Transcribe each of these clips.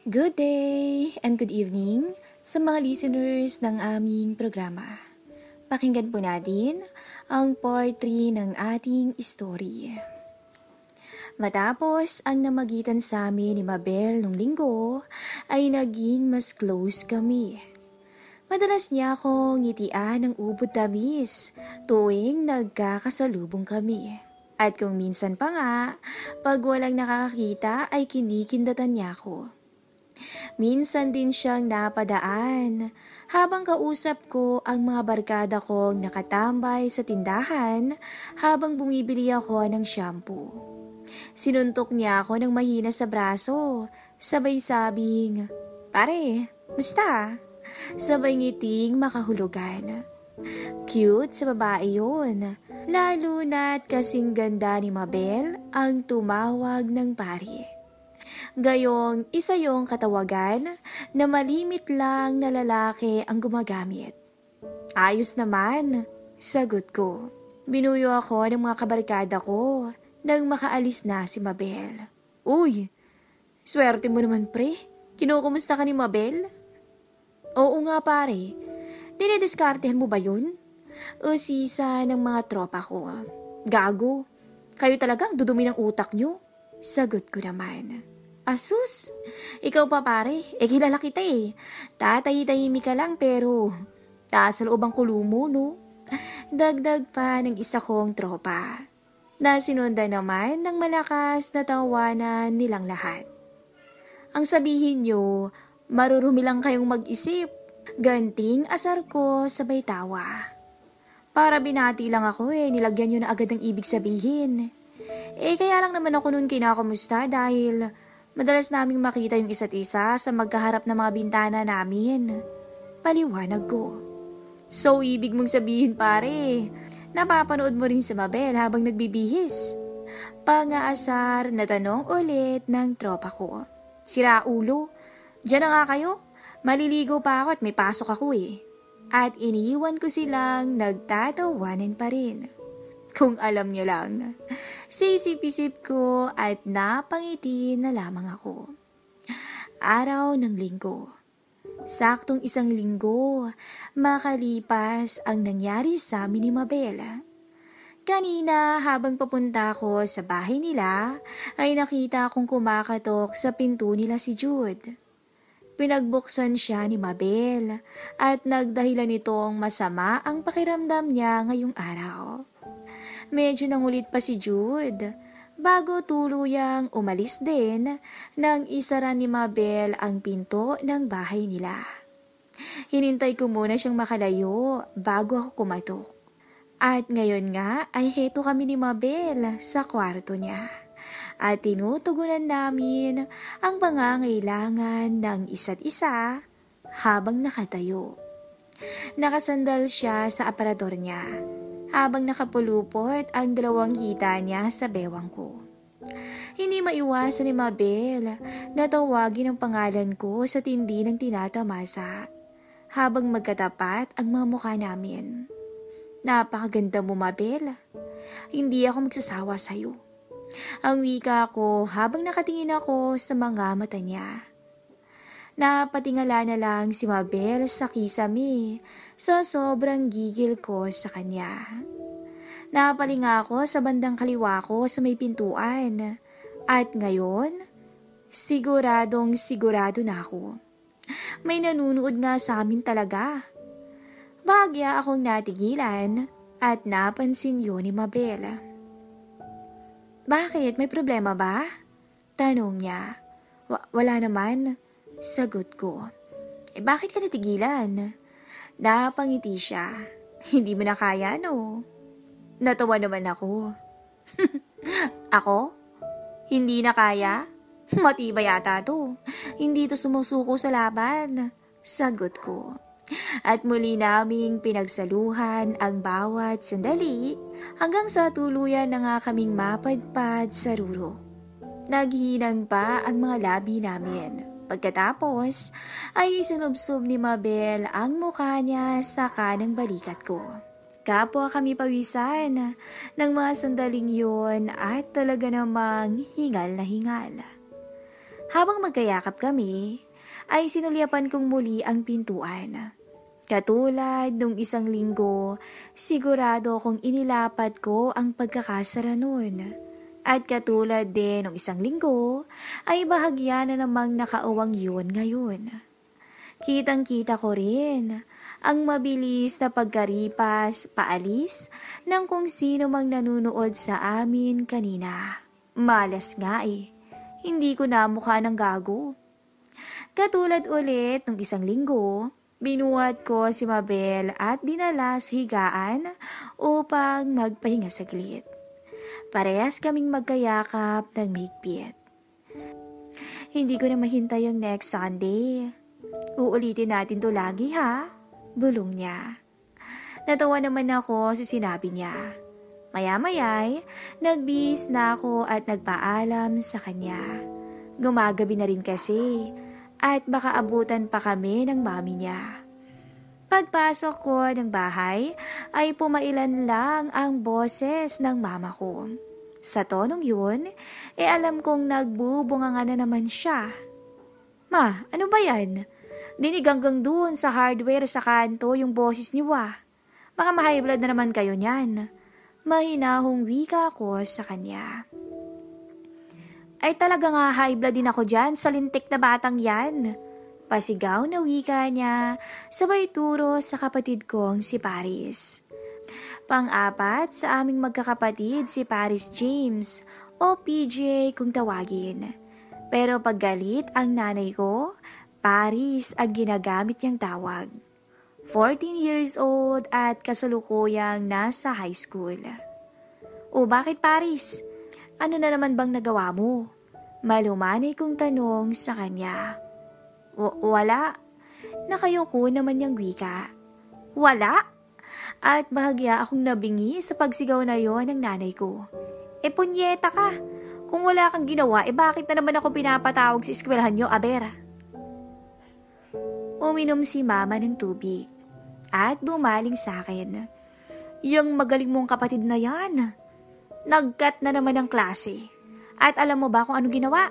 Good day and good evening sa mga listeners ng aming programa. Pakinggan po natin ang part 3 ng ating story. Matapos ang namagitan sa amin ni Mabel nung linggo, ay naging mas close kami. Madalas niya akong ngitian ng ubod tamis tuwing nagkakasalubong kami. At kung minsan pa nga, pag walang nakakakita ay kinikindatan niya ako. Minsan din siyang napadaan habang kausap ko ang mga barkada kong nakatambay sa tindahan habang bumibili ako ng shampoo. Sinuntok niya ako ng mahina sa braso, sabay sabing, "Pare, musta?" Sabay ngiting makahulugan. Cute sa babae yun, lalo na't kasing ganda ni Mabel ang tumawag ng pare. Gayong isa yung katawagan na malimit lang na lalaki ang gumagamit. Ayos naman, sagot ko. Binuyo ako ng mga kabarkada ko nang makaalis na si Mabel. Uy, swerte mo naman pre, kinukumusta ka ni Mabel? Oo nga pare, dinidiskartehan mo ba yun? Usisa ng mga tropa ko. Gago, kayo talagang dudumi ng utak nyo? Sagot ko naman. Asus, ikaw pa pare, kilala kita eh. Tatay-tahimik ka lang pero taas sa loob ang kulo mo, no? Dagdag pa ng isa kong tropa. Nasinundan naman ng malakas na tawanan nilang lahat. Ang sabihin nyo, marurumi lang kayong mag-isip. Ganting asar ko sabay tawa. Para binati lang ako nilagyan nyo na agad ang ibig sabihin. Kaya lang naman ako nun kinakamusta dahil madalas naming makita yung isa't isa sa magkaharap na mga bintana namin. Paliwanag ko. So, ibig mong sabihin pare, napapanood mo rin si Mabel habang nagbibihis? Pangaasar na tanong ulit ng tropa ko. Sira ulo, diyan na nga kayo. Maliligo pa ako at may pasok ako eh. At iniiwan ko silang nagtatawanan pa rin. Kung alam nyo lang, sisip-isip ko at napangiti na lamang ako. Araw ng linggo. Saktong isang linggo, makalipas ang nangyari sa amin ni Mabel. Kanina habang papunta ko sa bahay nila, ay nakita akong kumakatok sa pinto nila si Jude. Pinagbuksan siya ni Mabel at nagdahilan nitong masama ang pakiramdam niya ngayong araw. Medyo nangulit pa si Jude bago tuluyang umalis din nang isara ni Mabel ang pinto ng bahay nila. Hinintay ko muna siyang makalayo bago ako kumatok. At ngayon nga ay heto kami ni Mabel sa kwarto niya. At tinutugunan namin ang pangangailangan ng isa't isa habang nakatayo. Nakasandal siya sa aparador niya habang nakapulupot ang dalawang hita niya sa bewang ko. Hindi maiwasan ni Mabel na tawagin ang pangalan ko sa tindi ng tinatamasa habang magkatapat ang mga mukha namin. Napakaganda mo Mabel, hindi ako magsasawa sa'yo. Ang wika ko habang nakatingin ako sa mga mata niya. Napatingala na lang si Mabel sa kisame sa sobrang gigil ko sa kanya. Napalinga ako sa bandang kaliwa ko sa may pintuan. At ngayon, siguradong sigurado na ako. May nanunood nga sa amin talaga. Bahagya akong natigilan at napansin yun ni Mabel. Bakit? May problema ba? Tanong niya. Wala naman. Sagot ko. Bakit ka natigilan? Napangiti siya. Hindi mo na kaya, no? Natawa naman ako. Ako? Hindi na kaya? Matibay yata to. Hindi to sumusuko sa laban. Sagot ko. At muli naming pinagsaluhan ang bawat sandali hanggang sa tuluyan na nga kaming mapadpad sa rurok. Naghinang pa ang mga labi namin. Pagkatapos ay isinubsob ni Mabel ang mukha niya sa kanang balikat ko. Kapwa kami pawisan ng mga sandaling yun at talaga namang hingal na hingal. Habang magkayakap kami, ay sinulyapan kong muli ang pintuan. Katulad nung isang linggo, sigurado akong inilapat ko ang pagkakasara nun. At katulad din nung isang linggo, ay bahagya na namang nakauwang yun ngayon. Kitang-kita ko rin ang mabilis na pagkaripas, paalis ng kung sino mang nanunood sa amin kanina. Malas nga eh, hindi ko na mukha ng gago. Katulad ulit nung isang linggo, binuhat ko si Mabel at dinala sa higaan upang magpahinga saglit. Parehas kaming magkayakap ng mahigpit. Hindi ko na mahintay yung next Sunday. Uulitin natin to lagi ha, bulong niya. Natawa naman ako sa sinabi niya. Maya-maya'y nagbihis na ako at nagpaalam sa kanya. Gumagabi na rin kasi at baka abutan pa kami ng mami niya. Pagpasok ko ng bahay ay pumailan lang ang boses ng mama ko. Sa tonong yun, alam kong nagbubunganga na naman siya. Ma, ano ba yan? Dinig hanggang dun sa hardware sa kanto yung boses niyo ah. Baka ma-high blood na naman kayo niyan. Mahinahong wika ko sa kanya. Ay talaga nga high blood din ako dyan sa lintik na batang yan. Pasigaw na wika niya, sabay turo sa kapatid kong si Paris. Pang-apat sa aming magkakapatid si Paris James o PJ kung tawagin. Pero pag galit ang nanay ko, Paris ang ginagamit niyang tawag. 14 years old at kasalukuyang nasa high school. O bakit Paris? Ano na naman bang nagawa mo? Malumanay kong tanong sa kanya. Wala. Nakayuko naman niyang wika. Wala? At bahagya akong nabingi sa pagsigaw na yon ng nanay ko. Punyeta ka. Kung wala kang ginawa, bakit na naman ako pinapatawag sa eskwelahan niyo, aber? Uminom si mama ng tubig at bumaling sa akin. Yung magaling mong kapatid na yan. Nag-cut na naman ng klase. At alam mo ba kung anong ginawa?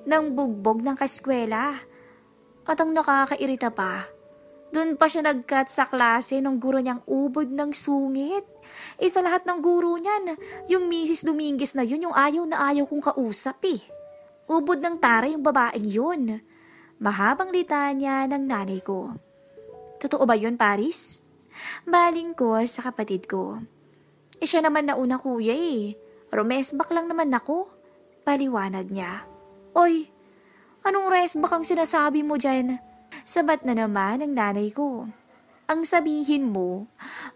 Nang bugbog ng kaskwela. At ang nakakairita pa, doon pa siya nag-cut sa klase nung guro niyang ubod ng sungit. Sa lahat ng guro niyan, yung Mrs. Dominguez na yun yung ayaw na ayaw kong kausap eh. Ubod ng tara yung babaeng yun. Mahabang litanya ng nanay ko. Totoo ba yun, Paris? Baling ko sa kapatid ko. Siya naman na una kuya eh. Romesbak lang naman ako. Paliwanag niya. Oy, anong resbak ang sinasabi mo dyan? Sabat na naman ang nanay ko. Ang sabihin mo,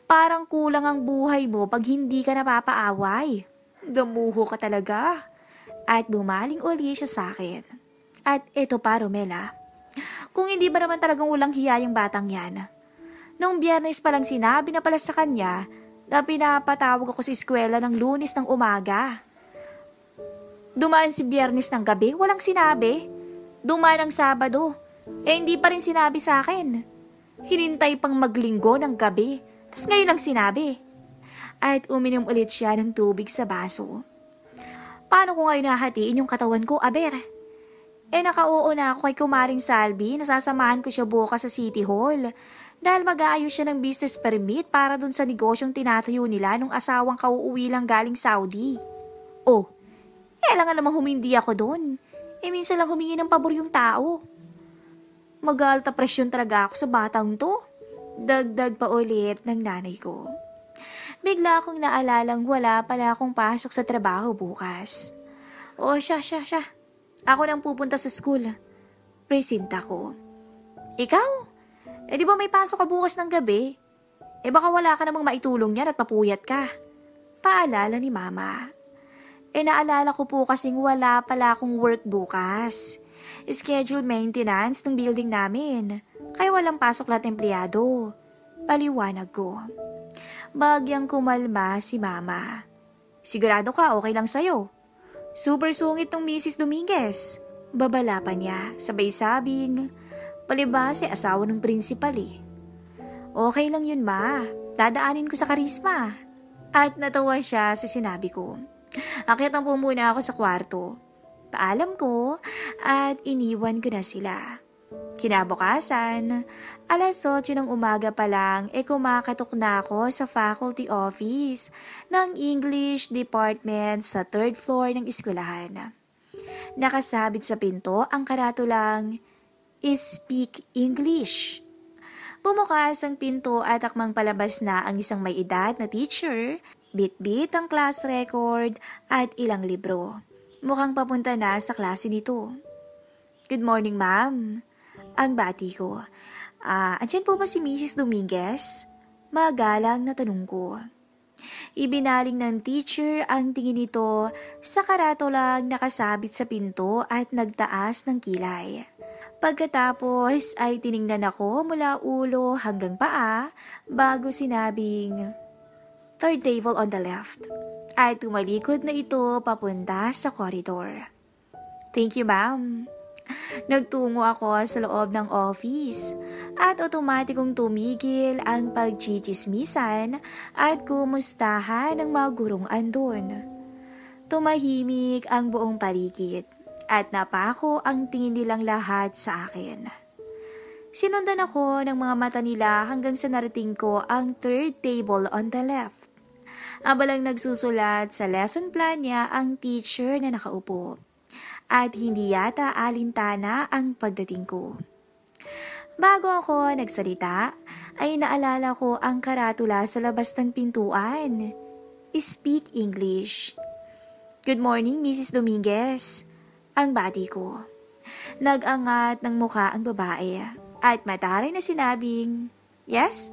parang kulang ang buhay mo pag hindi ka napapaaway. Damuho ka talaga. At bumaling uli siya sa akin. At eto pa, Romela. Kung hindi ba naman talagang walang hiya yung batang yan? Noong Biyernes pa lang sinabi na pala sa kanya na pinapatawag ako sa eskwela ng Lunes ng umaga. Dumaan si Biyernes ng gabi, walang sinabi. Dumaan ng Sabado, hindi pa rin sinabi sa akin. Hinintay pang maglinggo ng gabi, tas ngayon lang sinabi. At uminom ulit siya ng tubig sa baso. Paano ko ngayon nahatiin yung katawan ko, aber? Nakauo na ako kay Kumaring Salvi, nasasamahan ko siya bukas sa City Hall. Dahil mag-aayos siya ng business permit para dun sa negosyong tinatayo nila nung asawang kauuwi lang galing Saudi. Oh, kailangan namang humindi ako dun. Minsan lang humingi ng pabor yung tao. Mag-alta presyon talaga ako sa batang to. Dagdag pa ulit ng nanay ko. Bigla akong naalalang wala pala akong pasok sa trabaho bukas. Siya. Ako nang pupunta sa school. Presinta ko. Ikaw? Di ba may pasok ka bukas ng gabi? Baka wala ka namang maitulong yan at papuyat ka. Paalala ni mama. Naalala ko po kasing wala pala akong work bukas. Schedule maintenance ng building namin. Kaya walang pasok lahat empleyado. Paliwanag ko. Bagyang kumalma si mama. Sigurado ka okay lang sa'yo? Super sungit ng Mrs. Dominguez. Babala pa niya, sabay sabing, palibase asawa ng prinsipal eh. Okay lang yun ma, dadaanin ko sa karisma. At natawa siya sa sinabi ko. Akyat na po muna ako sa kwarto. Paalam ko at iniwan ko na sila. Kinabukasan, alas 8 ng umaga pa lang kumakatok na ako sa faculty office ng English department sa 3rd floor ng eskwelahan. Nakasabit sa pinto ang karatulang "Speak English". Bumukas ang pinto at akmang palabas na ang isang may edad na teacher, bit-bit ang class record at ilang libro. Mukhang papunta na sa klase nito. "Good morning, ma'am." Ang bati ko. Andyan po ba si Mrs. Dominguez?" Magalang na tanong ko. Ibinaling ng teacher ang tingin nito sa karatulang nakasabit sa pinto at nagtaas ng kilay. Pagkatapos ay tiningnan ako mula ulo hanggang paa bago sinabing, "Third table on the left." At tumalikod na ito papunta sa corridor. "Thank you, ma'am." Nagtungo ako sa loob ng office at otomatikong tumigil ang pagchichismisan at kumustahan ng mga gurong andon. Tumahimik ang buong paligid at napako ang tingin nilang lahat sa akin. Sinundan ako ng mga mata nila hanggang sa narating ko ang third table on the left. Abalang nagsusulat sa lesson plan niya ang teacher na nakaupo. At hindi yata alintana ang pagdating ko. Bago ako nagsalita, ay naalala ko ang karatula sa labas ng pintuan. "Speak English." "Good morning, Mrs. Dominguez." Ang bati ko. Nag-angat ng mukha ang babae at mataray na sinabing, "Yes?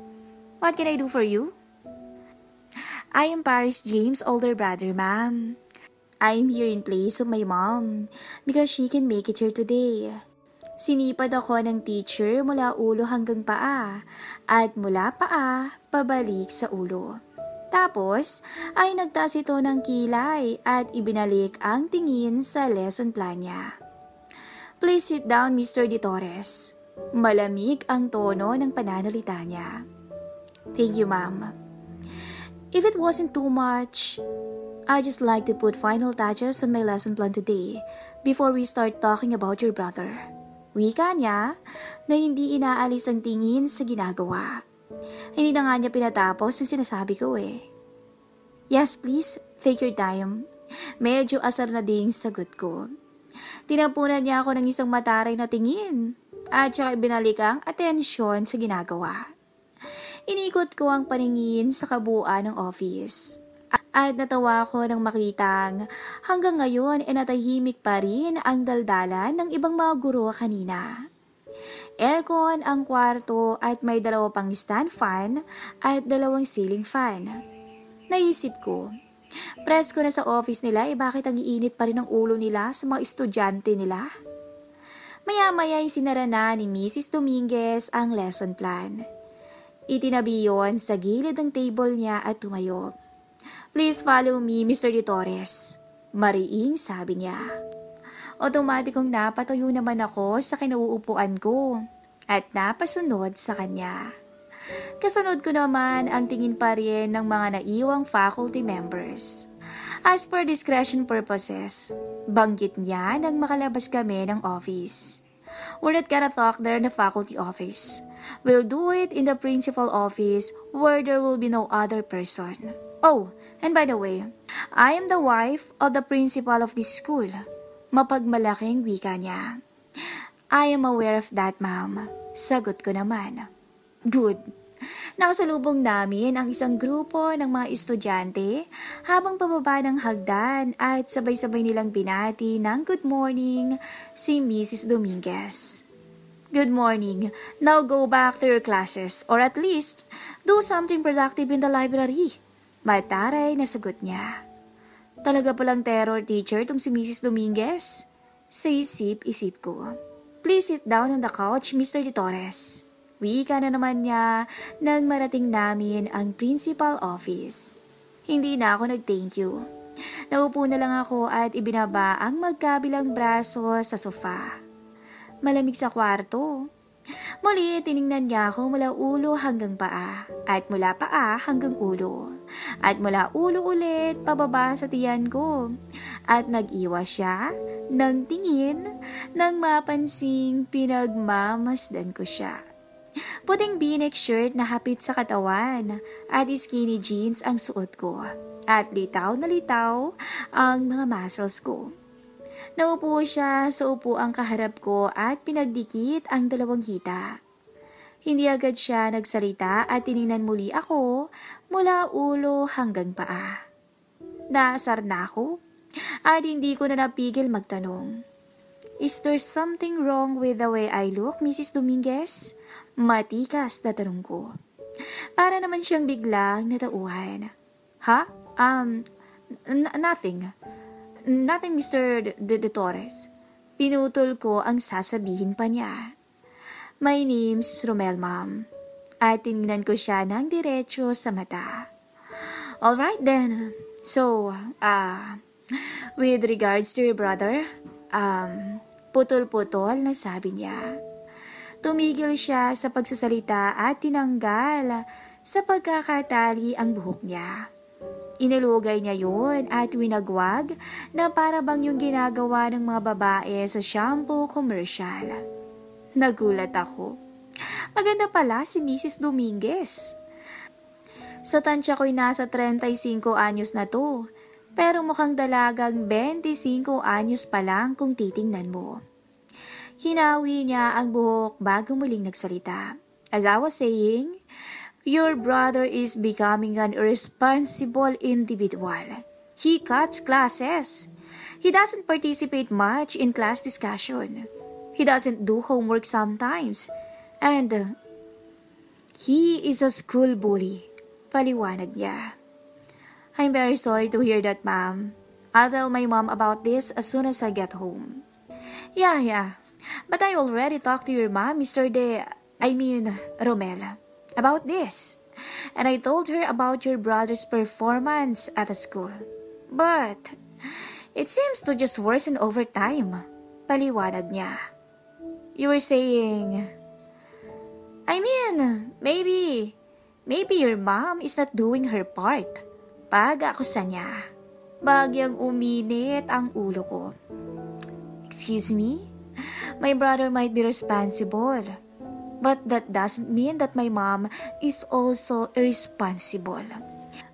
What can I do for you?" "I am Paris James' older brother, ma'am. I'm here in place of my mom because she can make it here today." Sinipad ako ng teacher mula ulo hanggang paa at mula paa pabalik sa ulo. Tapos ay nagtaas ito ng kilay at ibinalik ang tingin sa lesson plan niya. "Please sit down, Mr. De Torres." Malamig ang tono ng pananalita niya. "Thank you, ma'am. If it wasn't too much, I'd just like to put final touches on my lesson plan today before we start talking about your brother." Wika niya na hindi inaalis ang tingin sa ginagawa. Hindi na nga niya pinatapos ang sinasabi ko eh. "Yes, please. Take your time." Medyo asar na ding sagot ko. Tinampunan niya ako ng isang mataray na tingin at saka ibinalik ang atensyon sa ginagawa. Inikot ko ang paningin sa kabuuan ng office. At natawa ko nang makitang hanggang ngayon natahimik pa rin ang daldalan ng ibang mga guro kanina. Aircon ang kwarto at may 2 pang stand fan at 2 ceiling fan. Naisip ko, presko na sa office nila bakit ang iinit pa rin ang ulo nila sa mga estudyante nila? Maya-maya ay sinara na ni Mrs. Dominguez ang lesson plan. Itinabi yon sa gilid ng table niya at tumayo. "Please follow me, Mr. De Torres." Mariing sabi niya. Otomatikong napatayo naman ako sa kinauupuan ko at napasunod sa kanya. Kasunod ko naman ang tingin pa rin ng mga naiwang faculty members. As per discretion purposes, banggit niya nang makalabas kami ng office. "We're not gonna talk there in the faculty office. We'll do it in the principal office where there will be no other person. Oh, and by the way, I am the wife of the principal of this school." Mapagmalaking wika niya. "I am aware of that, ma'am." Sagot ko naman. Good. Nakasalubong namin ang isang grupo ng mga estudyante habang pababa ng hagdan at sabay-sabay nilang binati ng good morning si Mrs. Dominguez. "Good morning. Now go back to your classes or at least do something productive in the library." Mataray na sagot niya. Talaga palang terror teacher tong si Mrs. Dominguez. Sa isip-isip ko. "Please sit down on the couch, Mr. De Torres." Wika na naman niya nang marating namin ang principal office. Hindi na ako nag-thank you. Naupo na lang ako at ibinaba ang magkabilang braso sa sofa. Malamig sa kwarto. Muli, tiningnan niya ako mula ulo hanggang paa, at mula paa hanggang ulo, at mula ulo ulit pababa sa tiyan ko. At nag-iwas siya ng tingin nang mapansing pinagmamasdan ko siya. Puting v-neck shirt na hapit sa katawan at skinny jeans ang suot ko, at litaw na litaw ang mga muscles ko. Naupo siya sa upuang kaharap ko at pinagdikit ang dalawang hita. Hindi agad siya nagsalita at tiningnan muli ako mula ulo hanggang paa. Naasar na ako at hindi ko na napigil magtanong. Is there something wrong with the way I look, Mrs. Dominguez? Matikas na tanong ko. Para naman siyang biglang natauhan. Ha? Nothing. Nothing, Mr. De Torres. Pinutol ko ang sasabihin pa niya. My name's Romel, ma'am. At tinignan ko siya ng diretso sa mata. Alright then. So, with regards to your brother, putol-putol na sabi niya. Tumigil siya sa pagsasalita at tinanggal sa pagkakatali ang buhok niya. Inilugay niya yun at winagwag na para bang yung ginagawa ng mga babae sa shampoo commercial. Nagulat ako. Maganda pala si Mrs. Dominguez. Sa tansya ko'y nasa 35 anyos na to, pero mukhang dalagang 25 anyos pa lang kung titingnan mo. Hinawi niya ang buhok bago muling nagsalita. As I was saying, your brother is becoming an irresponsible individual. He cuts classes. He doesn't participate much in class discussion. He doesn't do homework sometimes. And he is a school bully. Paliwanag niya. I'm very sorry to hear that, ma'am. I'll tell my mom about this as soon as I get home. Yeah. But I already talked to your mom, Romel, about this. And I told her about your brother's performance at the school. But it seems to just worsen over time. Paliwanag niya. You were saying, maybe your mom is not doing her part. Pag-akusa niya. Bagyang uminit ang ulo ko. Excuse me? My brother might be responsible. But that doesn't mean that my mom is also irresponsible.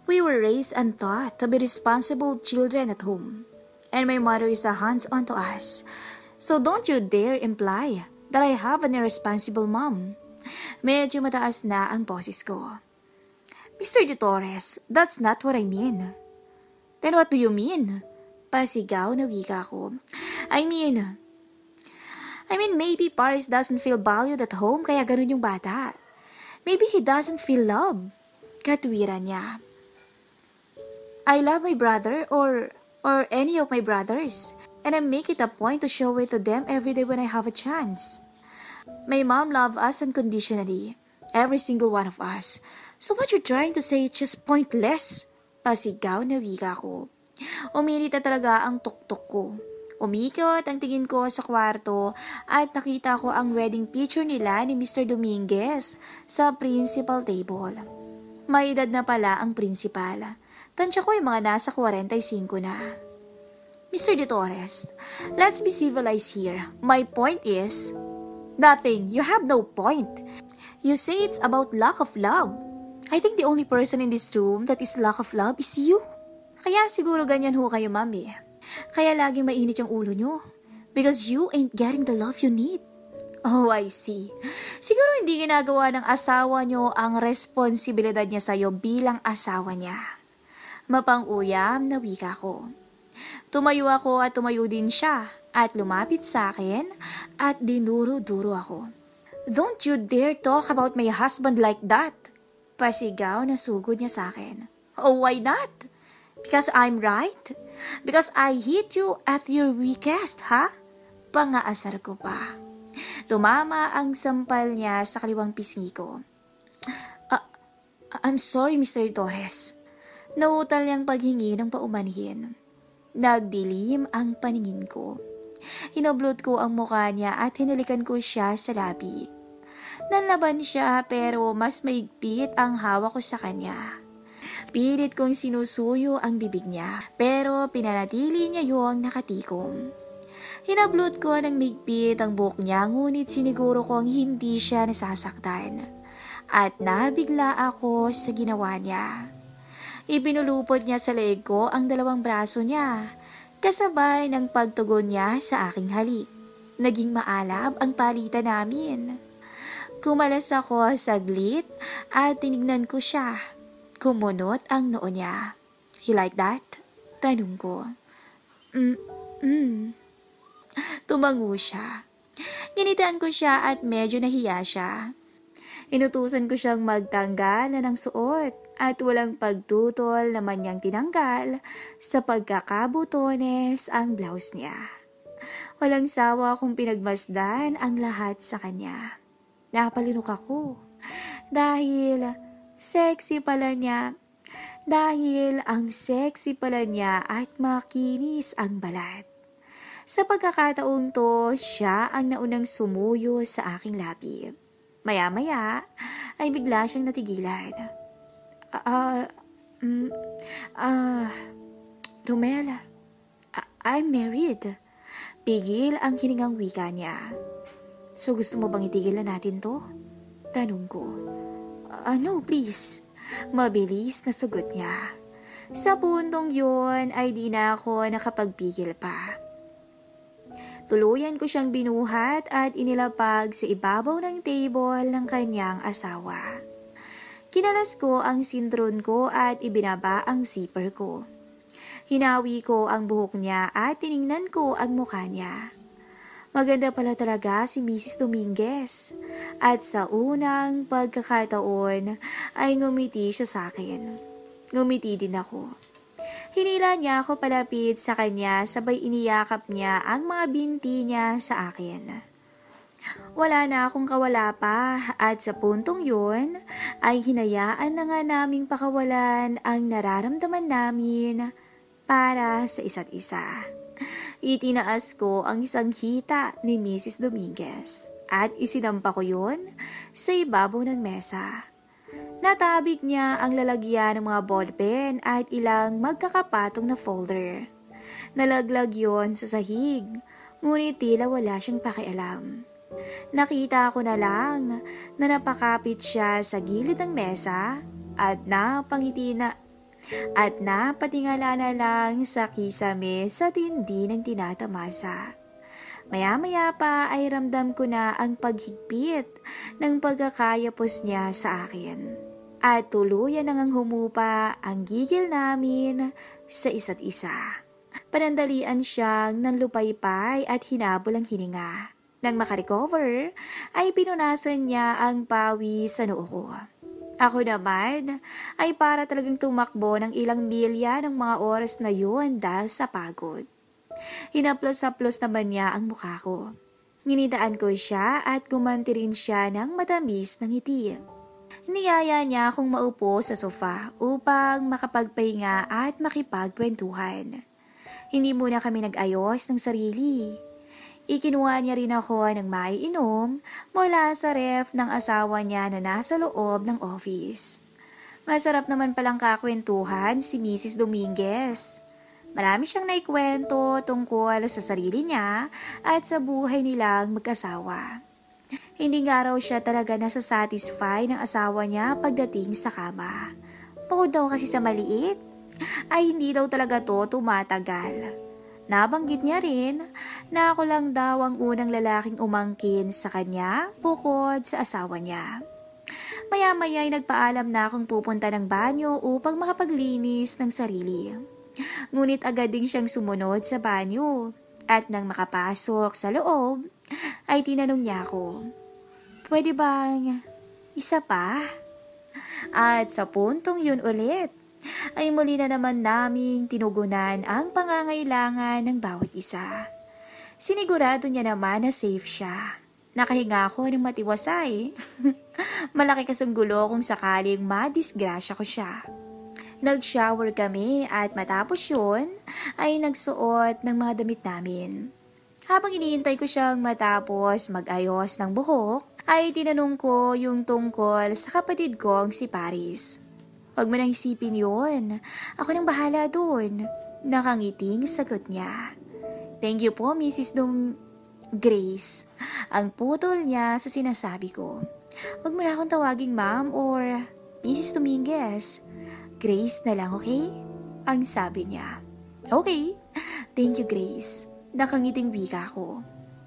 We were raised and taught to be responsible children at home. And my mother is a hands-on to us. So don't you dare imply that I have an irresponsible mom. Medyo mataas na ang boses ko. Mr. De Torres, that's not what I mean. Then what do you mean? Pasigaw na wika ko. I mean, maybe Paris doesn't feel valued at home kaya ganun yung bata. Maybe he doesn't feel love. Katwiran niya. I love my brother or any of my brothers. And I make it a point to show it to them every day when I have a chance. My mom loves us unconditionally. Every single one of us. So what you're trying to say is just pointless. Pasigaw na wika ko. Uminit na talaga ang tuktok ko. Umikot ang tingin ko sa kwarto at nakita ko ang wedding picture nila ni Mr. Dominguez sa principal table. May edad na pala ang principal. Tansya ko yung mga nasa 45 na. Mr. De Torres, let's be civilized here. My point is, nothing. You have no point. You say it's about lack of love. I think the only person in this room that is lack of love is you. Kaya siguro ganyan ho kayo, mami. Kaya laging mainit yung ulo nyo. Because you ain't getting the love you need. Oh, I see. Siguro hindi ginagawa ng asawa nyo ang responsibilidad niya sa'yo bilang asawa niya. Mapang-uyam na wika ko. Tumayo ako at tumayo din siya at lumapit sa akin at dinuro-duro ako. Don't you dare talk about my husband like that. Pasigaw na sugod niya sa akin. Oh, why not? Because I'm right? Because I hit you at your weakest, ha? Pangaasar ko pa. Tumama ang sampal niya sa kaliwang pisngi ko. I'm sorry, Mr. Torres. Nautal niyang paghingi ng paumanhin. Nagdilim ang paningin ko. Hinablot ko ang mukha niya at hinalikan ko siya sa labi. Nanlaban siya pero mas maigpit ang hawak ko sa kanya. Pilit kong sinusuyo ang bibig niya pero pinanatili niya yung nakatikom. Hinablot ko ng migpit ang buhok niya ngunit siniguro kong hindi siya nasasaktan. At nabigla ako sa ginawa niya. Ipinulupot niya sa leeg ko ang dalawang braso niya, kasabay ng pagtugon niya sa aking halik. Naging maalab ang palitan namin. Kumalas ako saglit at tinignan ko siya. Kumunot ang noo niya. "You like that?" Tanong ko. Tumango siya. Ginitaan ko siya at medyo nahiya siya. Inutusan ko siyang magtanggal ng suot at walang pagtutol naman niyang tinanggal sa pagkakabutones ang blouse niya. Walang sawa kung pinagmasdan ang lahat sa kanya. Napalunok ako dahil ang sexy pala niya at makinis ang balat. Sa pagkakataong to, siya ang naunang sumuyo sa aking labi. Maya-maya ay bigla siyang natigilan. Romel, I'm married. Pigil ang hiningang wika niya. "So gusto mo bang itigil na natin to?" Tanong ko. No, please." Mabilis na sagot niya. Sa puntong yun ay di na ako nakapagpigil pa. Tuluyan ko siyang binuhat at inilapag sa ibabaw ng table ng kanyang asawa. Kinalas ko ang sintron ko at ibinaba ang zipper ko. Hinawi ko ang buhok niya at tiningnan ko ang mukha niya. Maganda pala talaga si Mrs. Dominguez. At sa unang pagkakataon ay ngumiti siya sa akin. Ngumiti din ako. Hinila niya ako palapit sa kanya sabay iniyakap niya ang mga binti niya sa akin. Wala na akong kawala pa at sa puntong yun ay hinayaan na nga naming pakawalan ang nararamdaman namin para sa isa't isa. Itinaas ko ang isang hita ni Mrs. Dominguez at isinampa ko yun sa ibabaw ng mesa. Natabig niya ang lalagyan ng mga ballpen at ilang magkakapatong na folder. Nalaglag yon sa sahig, ngunit tila wala siyang pakialam. Nakita ko na lang na napakapit siya sa gilid ng mesa at napatingala na lang sa kisame sa tindi ng tinatamasa. Maya-maya pa ay ramdam ko na ang paghigpit ng pagkakayapos niya sa akin. At tuluyan nang humupa ang gigil namin sa isa't isa. Panandalian siyang nanlupaypay at hinabol ang hininga. Nang makarecover, ay pinunasan niya ang pawi sa noo ko. Ako naman ay para talagang tumakbo ng ilang milya ng mga oras na yun dahil sa pagod. Hinaplos-haplos naman niya ang mukha ko. Nginidaan ko siya at gumanti rin siya ng matamis ng ngiti. Niyaya niya akong maupo sa sofa upang makapagpahinga at makipagkwentuhan. Hindi muna kami nag-ayos ng sarili. Ikinuha niya rin ako ng maiinom mula sa ref ng asawa niya na nasa loob ng office. Masarap naman palang kakwentuhan si Mrs. Dominguez. Marami siyang naikwento tungkol sa sarili niya at sa buhay nilang mag-asawa. Hindi nga raw siya talaga nasasatisfy ng asawa niya pagdating sa kama. Bukod daw kasi sa maliit, ay hindi daw talaga to tumatagal. Nabanggit niya rin na ako lang daw ang unang lalaking umangkin sa kanya bukod sa asawa niya. Maya-maya ay nagpaalam na akong pupunta ng banyo upang makapaglinis ng sarili. Ngunit agad din siyang sumunod sa banyo at nang makapasok sa loob ay tinanong niya ako, "Pwede bang isa pa?" At sa puntong yun ulit, ay muli na naman naming tinugunan ang pangangailangan ng bawat isa. Sinigurado niya naman na safe siya. Nakahinga ako ng matiwasay. Malaki kasang gulo kung sakaling madisgrasya ko siya. Nag-shower kami at matapos yun ay nagsuot ng mga damit namin. Habang iniintay ko siyang matapos mag-ayos ng buhok, ay tinanong ko yung tungkol sa kapatid kong si Paris. Huwag mo nang isipin yun. Ako nang bahala doon. Nakangiting sagot niya. Thank you po, Mrs. Grace. Ang putol niya sa sinasabi ko. Huwag mo na akong tawaging ma'am or Mrs. Dominguez. Grace na lang, okay? Ang sabi niya. Okay. Thank you, Grace. Nakangiting wika ko.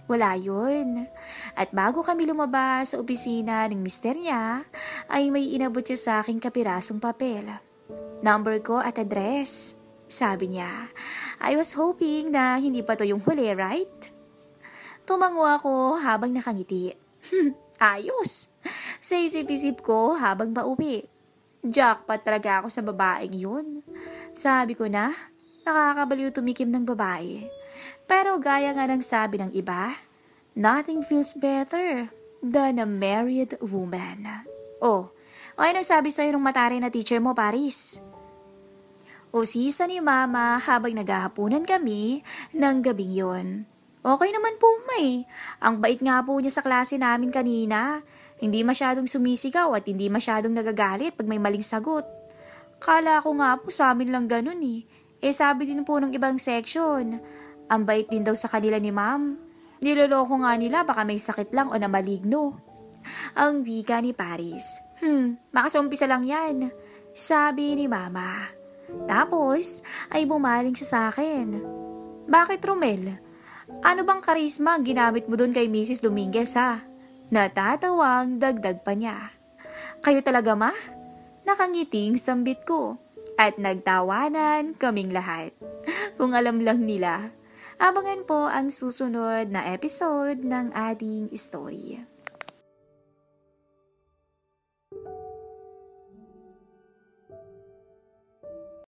Wala yun. At bago kami lumabas sa opisina ng mister niya, ay may inabot siya sa aking kapirasong papel. Number ko at address. Sabi niya, I was hoping na hindi pa to yung huli, right? Tumango ako habang nakangiti. Ayos! Sa isip-isip ko habang pauwi. Jackpot talaga ako sa babaeng yun. Sabi ko na, nakakabaliw tumikim ng babae. Pero gaya nga ng sabi ng iba, nothing feels better than a married woman. Oh, ano sabi sa'yo ng matari na teacher mo, Paris? Usisa ni Mama habang naghahapunan kami ng gabing yon. Okay naman po, May. Ang bait nga po niya sa klase namin kanina. Hindi masyadong sumisigaw at hindi masyadong nagagalit pag may maling sagot. Kala ko nga po sa amin lang ganun eh. Sabi din po ng ibang section. Ang bait din daw sa kanila ni Ma'am. Niloloko nga nila baka may sakit lang o na maligno. Ang wika ni Paris. Makasumpisa lang yan. Sabi ni Mama. Tapos ay bumaling siya sa akin. Bakit, Romel? Ano bang karisma ang ginamit mo doon kay Mrs. Dominguez, ha? Natatawang dagdag pa niya. Kayo talaga, ma? Nakangiting sambit ko. At nagtawanan kaming lahat. Kung alam lang nila. Abangan po ang susunod na episode ng ating story.